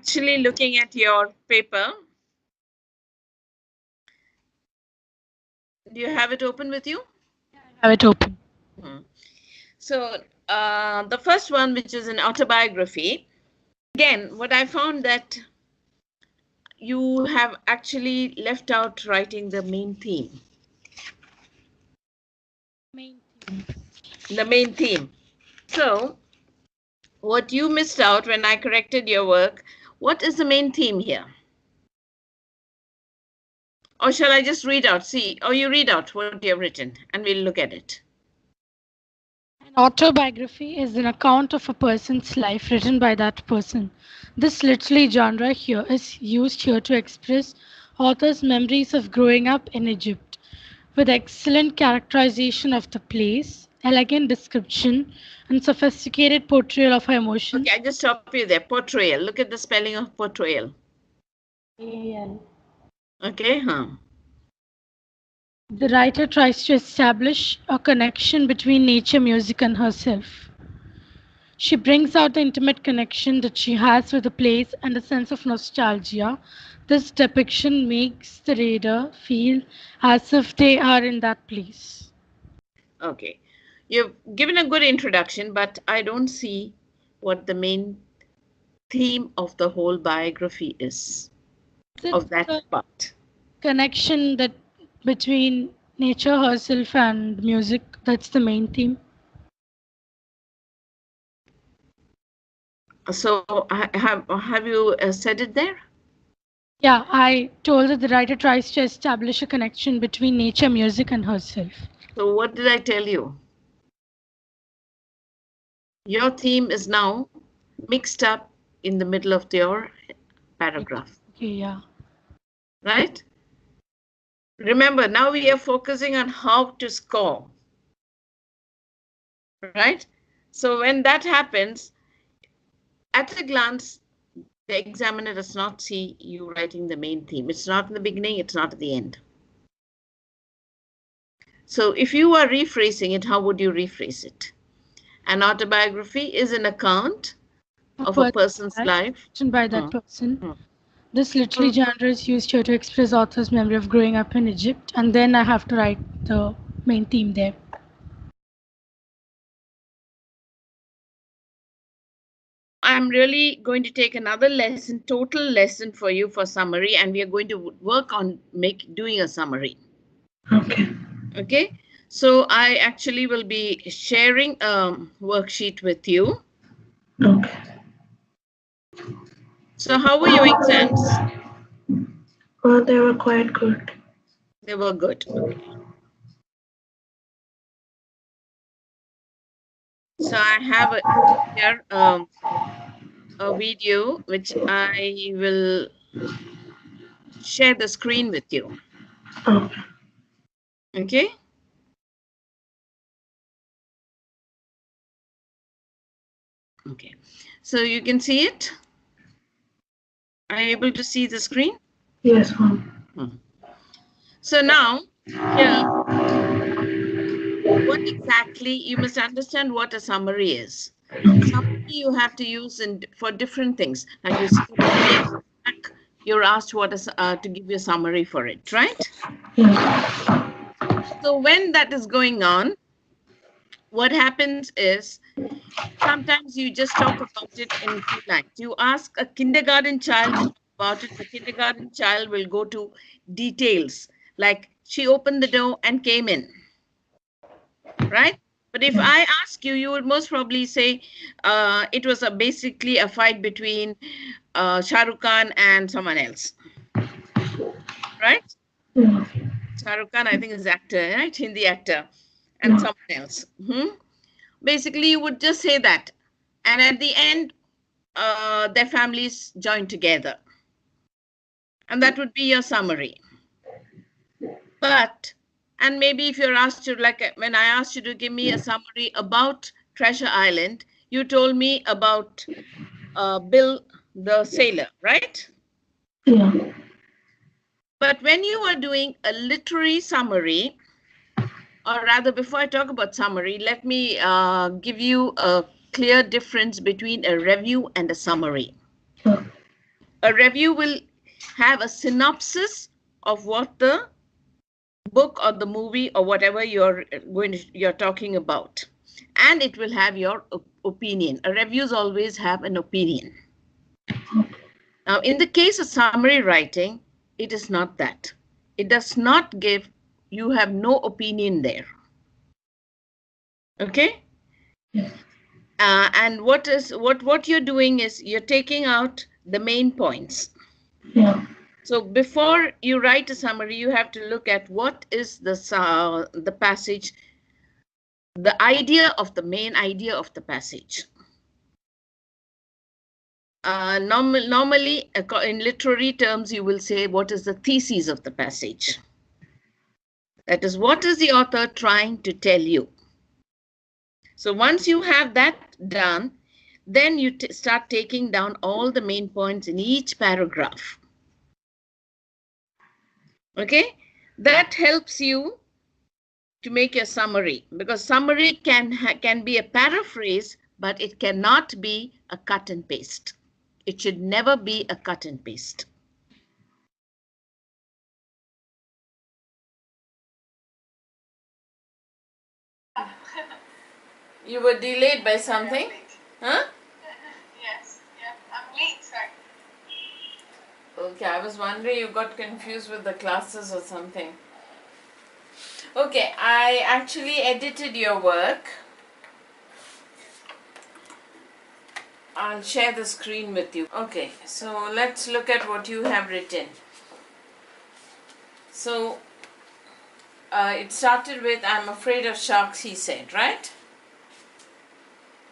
actually looking at your paper. Do you have it open with you? I have it open. So the first one, which is an autobiography, again, what I found that you have actually left out writing the main theme. The main theme. So what you missed out when I corrected your work, what is the main theme here? Or shall I just read out? See, or you read out what you have written and we'll look at it. An autobiography is an account of a person's life written by that person. This literary genre here is used here to express author's memories of growing up in Egypt, with excellent characterization of the place, elegant description, and sophisticated portrayal of her emotions. Okay, I just stop you there. Portrayal. Look at the spelling of portrayal. Okay, The writer tries to establish a connection between nature, music, and herself. She brings out the intimate connection that she has with the place and a sense of nostalgia. This depiction makes the reader feel as if they are in that place. Okay. You've given a good introduction, but I don't see what the main theme of the whole biography is, of that part. Connection that between nature herself and music, that's the main theme. So have you said it there? Yeah, I told that the writer tries to establish a connection between nature, music, and herself. So what did I tell you? Your theme is now mixed up in the middle of your paragraph. Okay, yeah. Right? Remember, now we are focusing on how to score. Right? So when that happens, at a glance, the examiner does not see you writing the main theme. It's not in the beginning, it's not at the end. So if you are rephrasing it, how would you rephrase it? An autobiography is an account of a person's life written by that person. This literary genre is used here to express author's memory of growing up in Egypt, and then I have to write the main theme there. I'm really going to take another lesson, total lesson for you for summary, and we are going to work on doing a summary. Okay. Okay. So I actually will be sharing a worksheet with you. Okay. So how were your exams? Well, they were quite good. They were good. Okay. So I have here a video which I will share the screen with you. Okay. Okay. Okay. So you can see it. Are you able to see the screen? Yes, ma'am. So now here, what exactly, you must understand what a summary is. Summary you have to use for different things. Like you see, you're asked what is to give you a summary for it, right? Yeah. So when that is going on, what happens is sometimes you just talk about it in 2 lines. You ask a kindergarten child to talk about it. The kindergarten child will go to details like she opened the door and came in, right? But if I ask you, you would most probably say it was basically a fight between Shah Rukh Khan and someone else, right? Yeah. Shah Rukh Khan, I think, is actor, right? Hindi actor, and someone else. Basically, you would just say that. And at the end, their families join together. And that would be your summary. But, and maybe if you're asked to, like when I asked you to give me a summary about Treasure Island, you told me about Bill the sailor, right? Yeah. But when you are doing a literary summary, or rather, before I talk about summary, let me give you a clear difference between a review and a summary. Yeah. A review will have a synopsis of what the book or the movie or whatever you're talking about, and it will have your opinion. A reviews always have an opinion. Now, in the case of summary writing, it is not that. It does not give, you have no opinion there. Okay? Yes. And what you're doing is you're taking out the main points. Yeah. So before you write a summary, you have to look at what is the passage, the idea of the main idea of the passage. Normally, in literary terms, you will say what is the thesis of the passage. That is, what is the author trying to tell you? So once you have that done, then you start taking down all the main points in each paragraph. Okay? That helps you to make your summary, because summary can be a paraphrase, but it cannot be a cut and paste. It should never be a cut and paste. You were delayed by something? Huh? Yes, yeah, I'm late, sorry. Okay, I was wondering you got confused with the classes or something. Okay, I actually edited your work. I'll share the screen with you. Okay, so let's look at what you have written. So, it started with, I'm afraid of sharks, he said, right?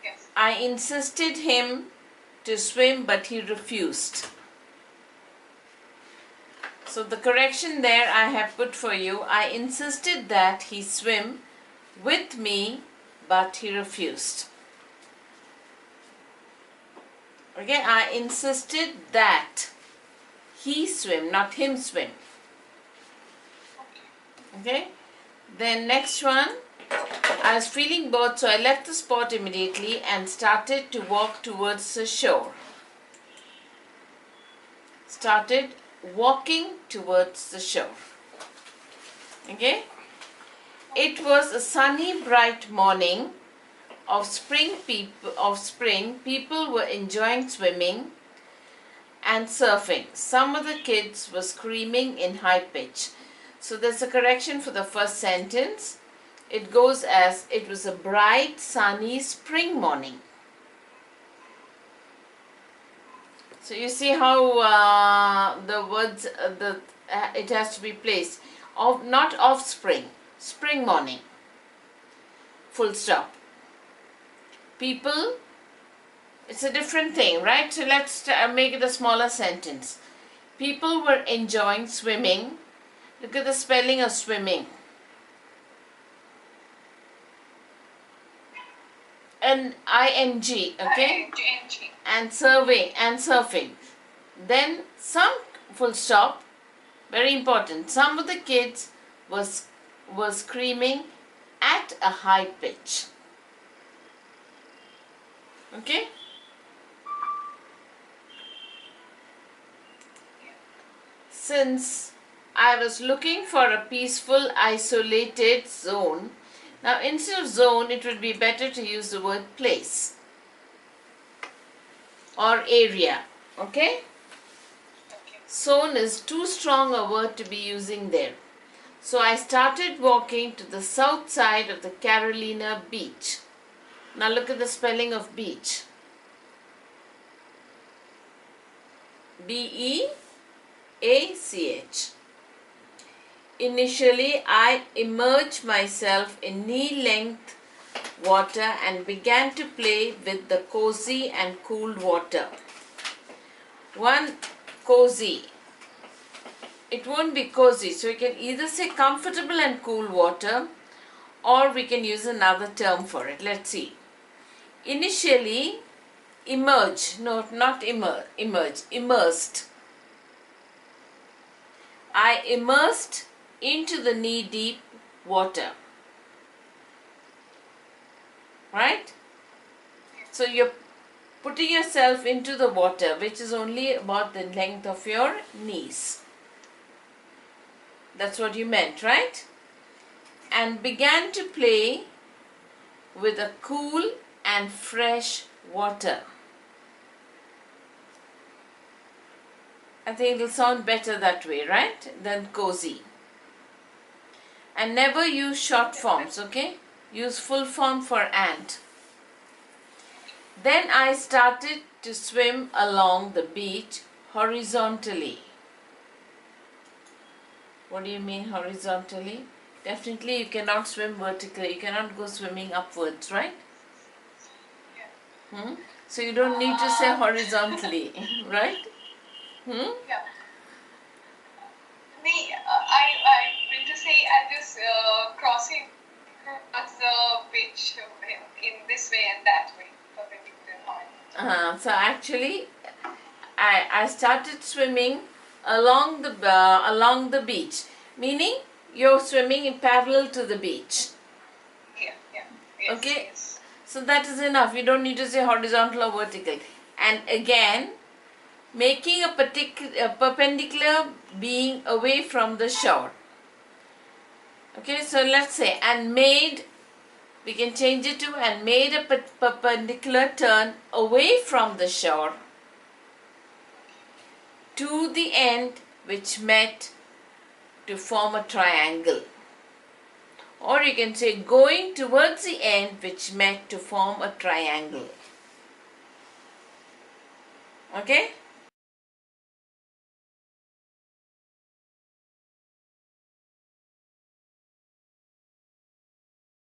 Yes. I insisted him to swim, but he refused. So the correction there I have put for you, I insisted that he swim with me, but he refused. Okay, I insisted that he swim, not him swim. Okay, then next one, I was feeling bored, so I left the spot immediately and started to walk towards the shore. Started walking towards the shore. Okay, it was a sunny, bright morning of spring. People were enjoying swimming and surfing. Some of the kids were screaming in high pitch. So there's a correction for the first sentence. It goes as, it was a bright, sunny spring morning. So you see how the words, it has to be placed. Not offspring, spring morning. Full stop. People, it's a different thing, right? So let's make it a smaller sentence. People were enjoying swimming. Look at the spelling of swimming. And ing, okay? I-N-G. And surfing. Then some, full stop, very important. Some of the kids were screaming at a high pitch. Okay? Since I was looking for a peaceful, isolated zone, now instead of zone, it would be better to use the word place or area. Okay? Zone is too strong a word to be using there. So I started walking to the south side of the Carolina beach. Now look at the spelling of beach. B-E-A-C-H. Initially, I immersed myself in knee-length water and began to play with the cozy and cool water. One, cozy. It won't be cozy, so you can either say comfortable and cool water, or we can use another term for it. Let's see. Initially, immersed. I immersed into the knee-deep water. Right? So you're putting yourself into the water, which is only about the length of your knees. That's what you meant, right? And began to play with a cool and fresh water. I think it'll sound better that way, right? Than cozy. And never use short forms, okay? Use full form for ant. Then I started to swim along the beach horizontally. What do you mean horizontally? Definitely you cannot swim vertically. You cannot go swimming upwards, right? Yeah. So you don't need to say horizontally, right? Yeah. I meant to say I just crossing across the beach in this way and that way. Perpendicular. So actually, I started swimming along the beach, meaning you're swimming in parallel to the beach. Yeah. Yes, Okay. Yes. So that is enough. You don't need to say horizontal or vertical. And again, making a perpendicular being away from the shore. Okay, so let's say and made, we can change it to and made a perpendicular turn away from the shore to the end which met to form a triangle. Or you can say going towards the end which met to form a triangle. Okay?